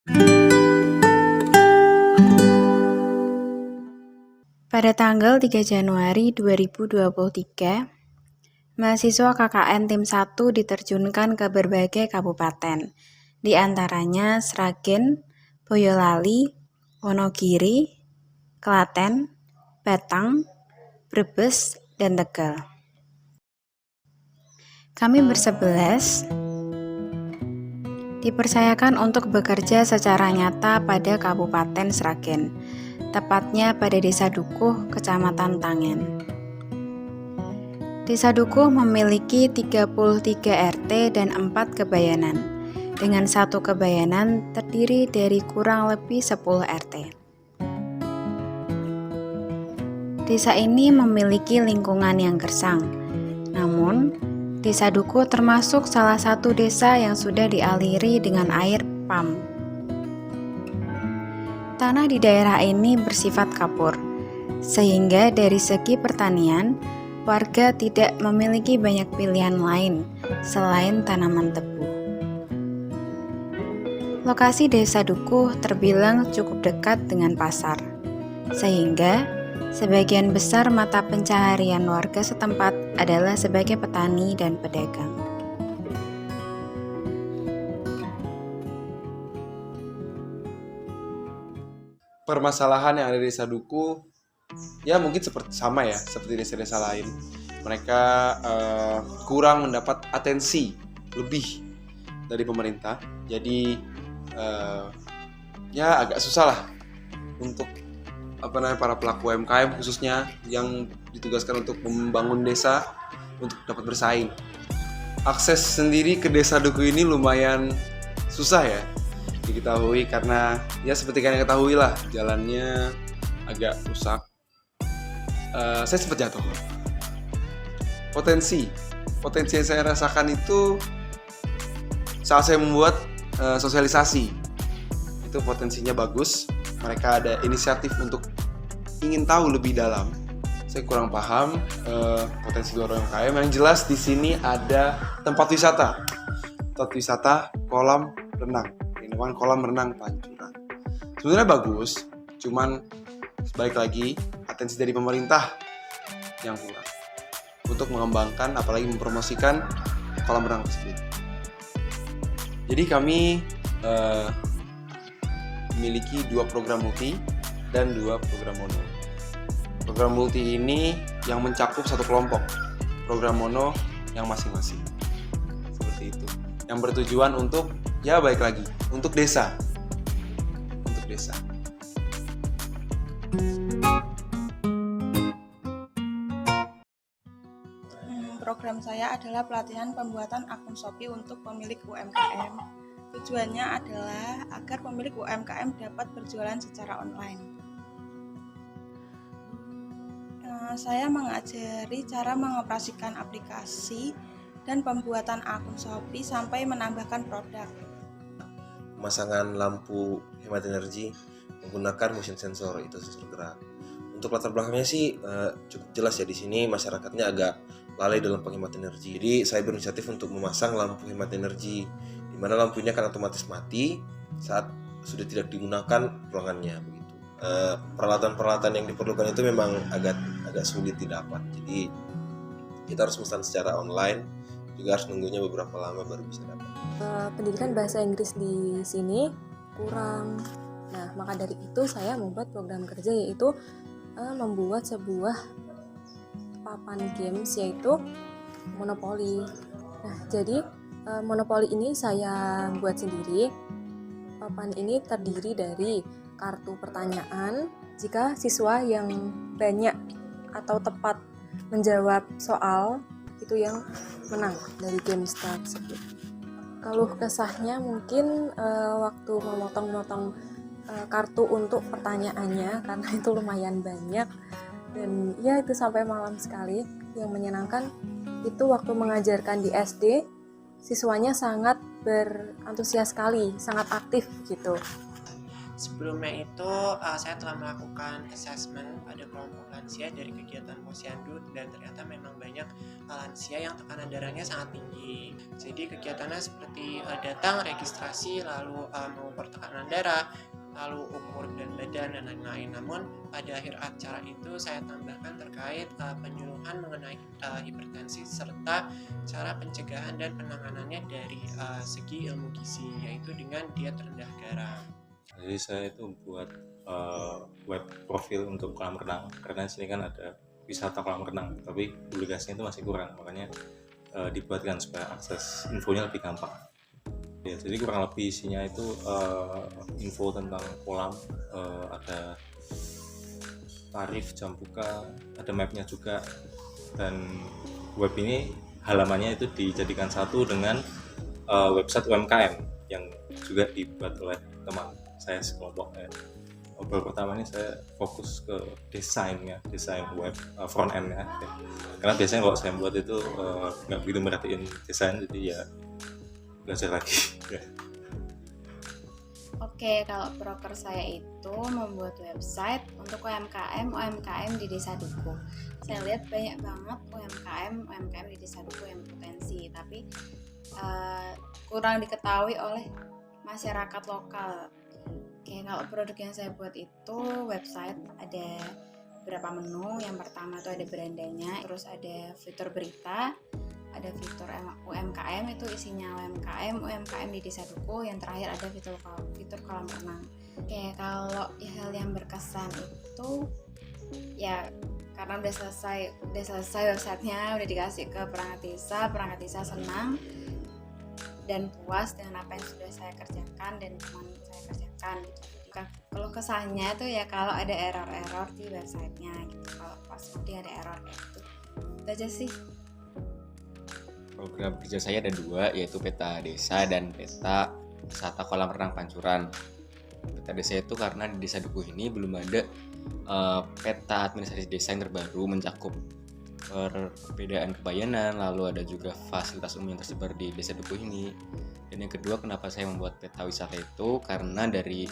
Pada tanggal 3 Januari 2023, mahasiswa KKN Tim 1 diterjunkan ke berbagai kabupaten, di antaranya Sragen, Boyolali, Wonogiri, Klaten, Batang, Brebes, dan Tegal. Kami bersebelas dipercayakan untuk bekerja secara nyata pada Kabupaten Sragen, tepatnya pada Desa Dukuh, Kecamatan Tangen. Desa Dukuh memiliki 33 RT dan 4 kebayanan, dengan satu kebayanan terdiri dari kurang lebih 10 RT. Desa ini memiliki lingkungan yang gersang, namun Desa Dukuh termasuk salah satu desa yang sudah dialiri dengan air PAM. Tanah di daerah ini bersifat kapur, sehingga dari segi pertanian, warga tidak memiliki banyak pilihan lain selain tanaman tebu. Lokasi Desa Dukuh terbilang cukup dekat dengan pasar, sehingga sebagian besar mata pencaharian warga setempat adalah sebagai petani dan pedagang. Permasalahan yang ada di Desa Dukuh ya mungkin seperti desa-desa lain. Mereka kurang mendapat atensi lebih dari pemerintah. Jadi ya agak susah lah untuk para pelaku UMKM khususnya yang ditugaskan untuk membangun desa untuk dapat bersaing. Akses sendiri ke Desa Dukuh ini lumayan susah ya diketahui, karena ya seperti kalian ketahui lah, jalannya agak rusak. Saya sempat jatuh. Potensi yang saya rasakan itu saat saya membuat sosialisasi, itu potensinya bagus. Mereka ada inisiatif untuk ingin tahu lebih dalam. Saya kurang paham potensi luar UMKM. Yang jelas di sini ada tempat wisata kolam renang, Penginapan Kolam Renang Pancuran. Sebenarnya bagus, cuman balik lagi atensi dari pemerintah yang kurang untuk mengembangkan, apalagi mempromosikan kolam renang tersebut. Jadi kami memiliki 2 program multi dan 2 program mono. Program multi ini yang mencakup satu kelompok, program mono yang masing-masing. Seperti itu. Yang bertujuan untuk, ya baik lagi, untuk desa. Program saya adalah pelatihan pembuatan akun Shopee untuk pemilik UMKM. Tujuannya adalah agar pemilik UMKM dapat berjualan secara online. Saya mengajari cara mengoperasikan aplikasi dan pembuatan akun Shopee sampai menambahkan produk. Pemasangan lampu hemat energi menggunakan motion sensor, itu sensor gerak. Untuk latar belakangnya sih cukup jelas ya, di sini masyarakatnya agak lalai dalam penghemat energi. Jadi saya berinisiatif untuk memasang lampu hemat energi, di mana lampunya akan otomatis mati saat sudah tidak digunakan ruangannya begitu. Peralatan-peralatan yang diperlukan itu memang agak sulit didapat. Jadi kita harus memesan secara online, juga harus nunggunya beberapa lama baru bisa dapat. Pendidikan bahasa Inggris di sini kurang. Nah, maka dari itu saya membuat program kerja, yaitu membuat sebuah papan games, yaitu Monopoly. Nah, jadi Monopoly ini saya buat sendiri. Papan ini terdiri dari kartu pertanyaan. Jika siswa yang banyak atau tepat menjawab soal, itu yang menang dari game tersebut. Kalau kesahnya mungkin waktu memotong-motong kartu untuk pertanyaannya, karena itu lumayan banyak, dan ya itu sampai malam sekali. Yang menyenangkan itu waktu mengajarkan di SD, siswanya sangat berantusias sekali, sangat aktif gitu. Sebelumnya itu saya telah melakukan assessment pada kelompok lansia dari kegiatan Posyandu, dan ternyata memang banyak lansia yang tekanan darahnya sangat tinggi. Jadi kegiatannya seperti datang, registrasi, lalu mengukur tekanan darah, lalu ukur berat badan dan lain-lain. Namun pada akhir acara itu saya tambahkan terkait penyuluhan mengenai hipertensi serta cara pencegahan dan penanganannya dari segi ilmu gizi, yaitu dengan diet rendah garam. Jadi saya itu buat web profil untuk kolam renang, karena di sini kan ada wisata kolam renang, tapi publikasinya itu masih kurang, makanya dibuatkan supaya akses infonya lebih gampang. Ya, jadi kurang lebih isinya itu info tentang kolam, ada tarif, jam buka, ada mapnya juga, dan web ini halamannya itu dijadikan satu dengan website UMKM yang juga dibuat oleh teman saya sekelompok. Baru pertama ini saya fokus ke desain web front end ya. Karena biasanya kalau saya buat itu nggak begitu merhatiin desain, jadi ya belajar lagi. Oke, kalau proker saya itu membuat website untuk UMKM di Desa Duku. Saya lihat banyak banget UMKM di Desa Duku yang potensi, tapi kurang diketahui oleh masyarakat lokal. Oke, kalau produk yang saya buat itu website, ada beberapa menu. Yang pertama itu ada berandanya, terus ada fitur berita, ada fitur UMKM, itu isinya UMKM di Desa Duku. Yang terakhir ada fitur kolam renang. Oke, kalau hal yang berkesan itu ya karena udah selesai websitenya, udah dikasih ke perangkat desa senang dan puas dengan apa yang sudah saya kerjakan dan teman saya kerjakan gitu. Kalau kesannya tuh ya kalau ada error di websitenya gitu, kalau pas nanti ada error kayak gitu. Itu aja sih. Program kerja saya ada 2, yaitu peta desa dan peta wisata kolam renang Pancuran. Peta desa itu karena di Desa Dukuh ini belum ada peta administrasi desa yang terbaru mencakup perbedaan kebayanan, lalu ada juga fasilitas umum yang tersebar di Desa Dukuh ini. Dan yang kedua, kenapa saya membuat peta wisata itu karena dari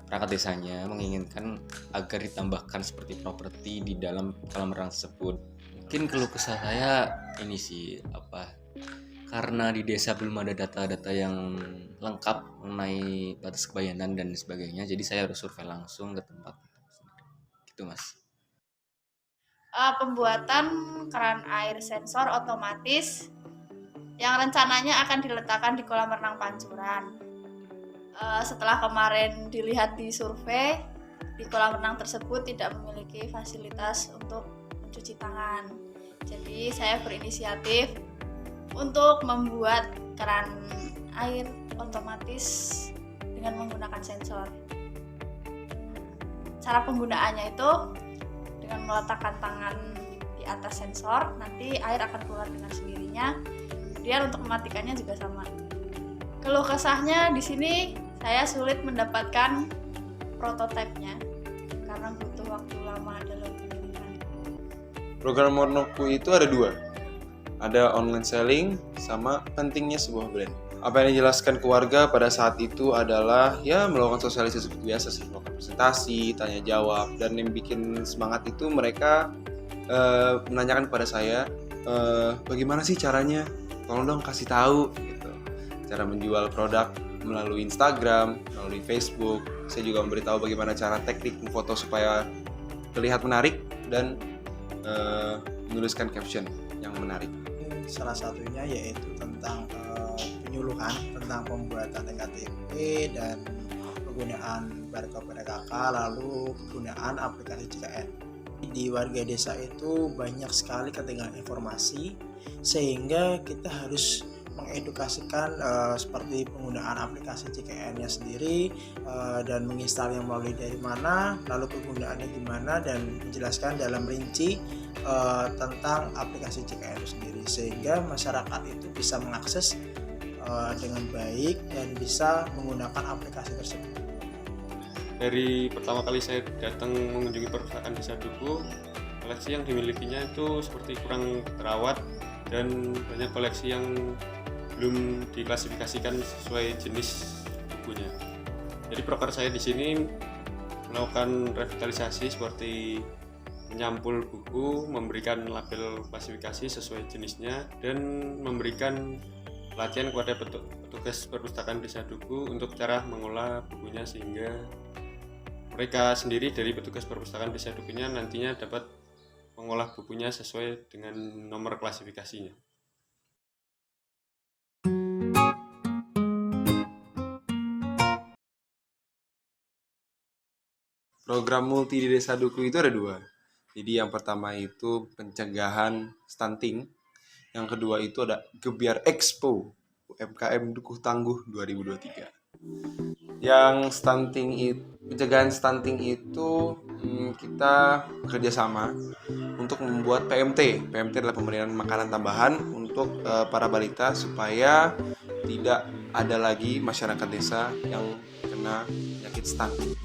perangkat desanya menginginkan agar ditambahkan seperti properti di dalam kolam renang tersebut. Mungkin keluh kesah saya ini sih karena di desa belum ada data-data yang lengkap mengenai batas kebayanan dan sebagainya, jadi saya harus survei langsung ke tempat gitu mas. Pembuatan keran air sensor otomatis yang rencananya akan diletakkan di kolam renang Pancuran. Setelah kemarin dilihat di survei, di kolam renang tersebut tidak memiliki fasilitas untuk mencuci tangan. Jadi saya berinisiatif untuk membuat keran air otomatis dengan menggunakan sensor. Cara penggunaannya itu dengan meletakkan tangan di atas sensor, nanti air akan keluar dengan sendirinya. Kemudian untuk mematikannya juga sama. Keluh kesahnya di sini saya sulit mendapatkan prototipenya karena butuh waktu lama dalam pengiriman. Program Monoku itu ada 2. Ada online selling sama pentingnya sebuah brand. Apa yang dijelaskan ke warga pada saat itu adalah ya melakukan sosialisasi seperti biasa sih, melakukan presentasi, tanya jawab, dan yang bikin semangat itu mereka menanyakan kepada saya bagaimana sih caranya, tolong dong kasih tahu gitu. Cara menjual produk melalui Instagram, melalui Facebook. Saya juga memberitahu bagaimana cara teknik memfoto supaya terlihat menarik dan menuliskan caption yang menarik. Salah satunya yaitu tentang penyuluhan tentang pembuatan EKTP dan penggunaan barcode PDKK, lalu penggunaan aplikasi JKN. Di warga desa itu banyak sekali ketinggalan informasi, sehingga kita harus mengedukasikan seperti penggunaan aplikasi JKN-nya sendiri dan menginstalnya melalui dari mana, lalu penggunaannya gimana, dan menjelaskan dalam rinci tentang aplikasi JKN itu sendiri, sehingga masyarakat itu bisa mengakses dengan baik dan bisa menggunakan aplikasi tersebut. Dari pertama kali saya datang mengunjungi perpustakaan Desa Dukuh, koleksi yang dimilikinya itu seperti kurang terawat dan banyak koleksi yang belum diklasifikasikan sesuai jenis bukunya. Jadi proker saya di sini melakukan revitalisasi seperti menyampul buku, memberikan label klasifikasi sesuai jenisnya, dan memberikan pelatihan kepada petugas perpustakaan Desa Duku untuk cara mengolah bukunya, sehingga mereka sendiri dari petugas perpustakaan Desa Dukunya nantinya dapat mengolah bukunya sesuai dengan nomor klasifikasinya. Program multi di Desa Duku itu ada 2. Jadi yang pertama itu pencegahan stunting, yang kedua itu ada Gebiar Expo UMKM Dukuh Tangguh 2023. Yang pencegahan stunting itu kita bekerja sama untuk membuat PMT. PMT adalah pemberian makanan tambahan untuk para balita supaya tidak ada lagi masyarakat desa yang kena penyakit stunting.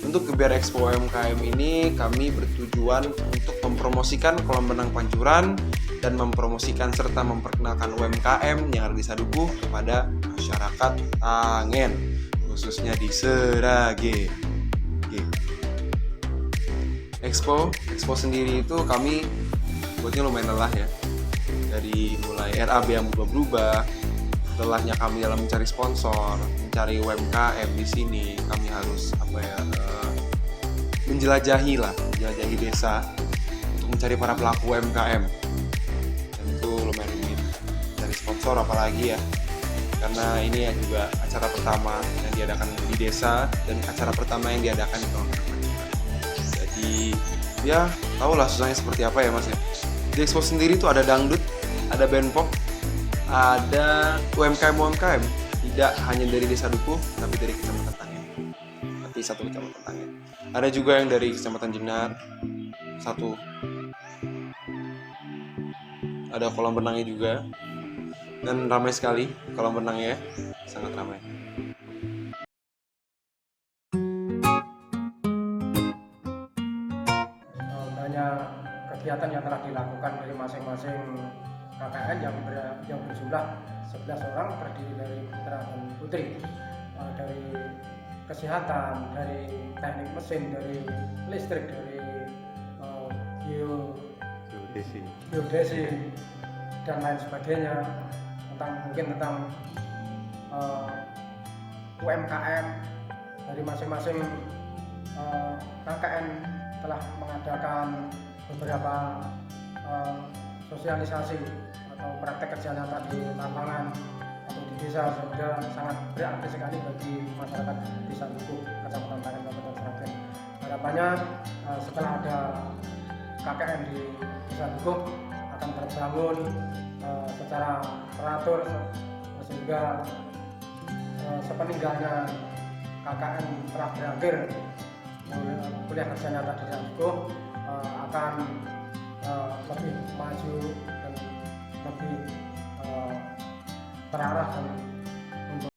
Untuk Gebiar Expo UMKM ini kami bertujuan untuk mempromosikan kolam renang Pancuran dan mempromosikan serta memperkenalkan UMKM yang ada di Desa Dukuh kepada masyarakat Tangen, khususnya di Srage. Expo sendiri itu kami buatnya lumayan lelah ya. Dari mulai RAB yang berubah-berubah, lelahnya kami dalam mencari sponsor, mencari UMKM di sini, kami harus menjelajahi desa untuk mencari para pelaku UMKM. Dan itu lumayan rumit dari sponsor apalagi ya, karena ini ya juga acara pertama yang diadakan di desa dan acara pertama yang diadakan di kolam renang. Jadi ya tahulah susahnya seperti apa ya mas ya. Di Expo sendiri tuh ada dangdut, ada band pop, ada UMKM, tidak hanya dari Desa Dukuh tapi dari Kecamatan Tangen, tapi satu Kecamatan Tangen. Ada juga yang dari Kecamatan Jenar, satu. Ada kolam renangnya juga, dan ramai sekali kolam renangnya, sangat ramai. Banyak kegiatan yang telah dilakukan dari masing-masing KKN yang berjumlah 11 orang, terdiri dari putra dan putri, dari kesehatan, dari teknik mesin, dari listrik, dari geodesi dan lain sebagainya, tentang UMKM. Dari masing-masing KKN telah mengadakan beberapa sosialisasi atau praktek kerja nyata di lapangan atau di desa, sehingga sangat berarti sekali bagi masyarakat Desa Dukuh, Kecamatan Tangen, Kabupaten Sragen. Harapannya setelah ada KKN di Desa Dukuh akan terbangun secara teratur, sehingga sepeninggalnya KKN telah berakhir, kuliah kerja nyata di Desa Dukuh akan lebih maju dan lebih terarah dan